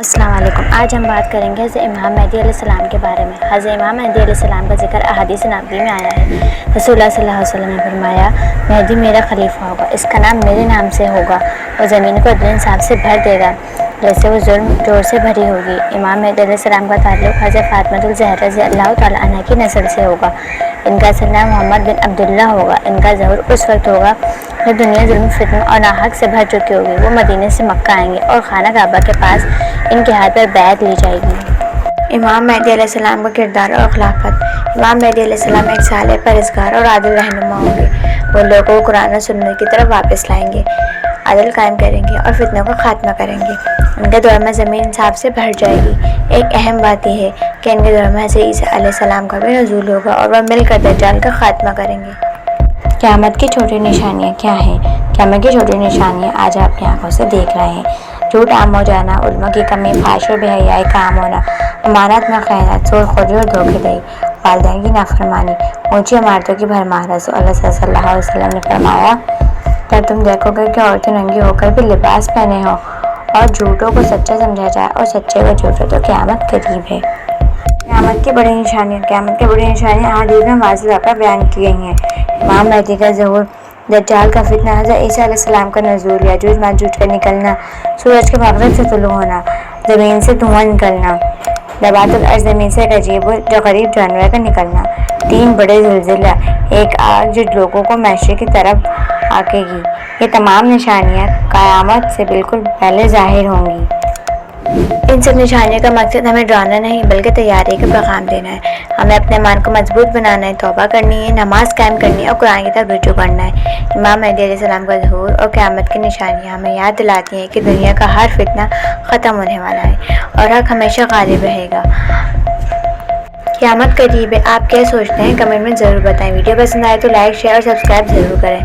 السلام علیکم۔ آج ہم بات کریں گے حضرت امام مہدی علیہ السلام کے بارے میں۔ حضرت امام مہدی علیہ السلام کا ذکر احادیث نبوی میں آیا ہے۔ رسول اللہ صلی اللہ علیہ وسلم نے فرمایا، مہدی میرا خلیفہ ہوگا، اس کا نام میرے نام سے ہوگا، وہ زمین کو عدل انصاف سے بھر دے گا جیسے وہ ظلم جور سے بھری ہوگی۔ امام مہدی علیہ السلام کا تعلق حضرت فاطمہ الزہرا رضی اللہ تعالیٰ عنہ کی نسل سے ہوگا۔ ان کا اصل نام محمد بن عبداللہ ہوگا۔ ان کا ظہور اس وقت ہوگا جب دنیا ظلم فتنہ اور ناحق سے بھر چکی ہوگی۔ وہ مدینے سے مکہ آئیں گے اور خانہ کعبہ کے پاس ان کے ہاتھ پر بیعت لی جائے گی۔ امام مہدی علیہ السلام کا کردار اور خلافت۔ امام مہدی علیہ السلام ایک صالح، پرہیزگار اور عادل رہنما ہوں گے۔ وہ لوگوں کو قرآن و سنت کی طرف واپس لائیں گے، عدل قائم کریں گے اور فتنوں کا خاتمہ کریں گے۔ ان کے دور میں زمین انصاف سے بھر جائے گی۔ ایک اہم بات یہ ہے کہ ان کے دور میں حضرت عیسیٰ علیہ السلام کا بھی نزول ہوگا اور وہ مل کر دجال کا خاتمہ کریں گے۔ قیامت کی چھوٹی نشانیاں کیا ہیں؟ قیامت کی چھوٹی نشانیاں آج آپ کی آنکھوں سے دیکھ رہے ہیں۔ جھوٹ عام ہو جانا، علماء کی کمی، فحش و بے حیائی کا عام ہونا، امانت میں خیانت، سود خوری اور دھوکہ دہی، والدین کی نافرمانی، اونچی عمارتوں کی بھرمار۔ رسول اللہ صلی اللہ علیہ وسلم نے فرمایا، جب تم دیکھو گے کہ عورتیں ننگی ہو کر بھی لباس پہنے ہوں اور جھوٹوں کو سچا سمجھا جائے اور سچے کو جھوٹا، تو قیامت قریب ہے۔ قیامت کی بڑی نشانیاں احادیث میں واضح طور پر بیان کی گئی ہیں۔ امام مہدی کا ظہور، دجال کا فتنہ، حضرت عیسیٰ علیہ السلام کا نزول، یاجوج ماجوج کا نکلنا، سورج کے مغرب سے طلوع ہونا، زمین سے دھواں نکلنا، نبات الارض زمین سے ایک عجیب و غریب جانور کا نکلنا، 3 بڑے زلزلہ، ایک آگ جو لوگوں کو معاشرے کی طرف آکے گی، یہ تمام نشانیاں قیامت سے بالکل پہلے ظاہر ہوں گی۔ ان سب نشانیوں کا مقصد ہمیں ڈرانا نہیں بلکہ تیاری کا پیغام دینا ہے۔ ہمیں اپنے ایمان کو مضبوط بنانا ہے، توبہ کرنی ہے، نماز قائم کرنی ہے اور قرآن کی طرف رجوع کرنا ہے۔ امام مہدی علیہ السلام کا ظہور اور قیامت کی نشانیاں ہمیں یاد دلاتی ہیں کہ دنیا کا ہر فتنہ ختم ہونے والا ہے اور حق ہمیشہ غالب رہے گا۔ قیامت قریب ہے۔ آپ کیا سوچتے ہیں؟ کمنٹ میں ضرور بتائیں۔ ویڈیو پسند آئے تو لائک، شیئر اور سبسکرائب ضرور کریں۔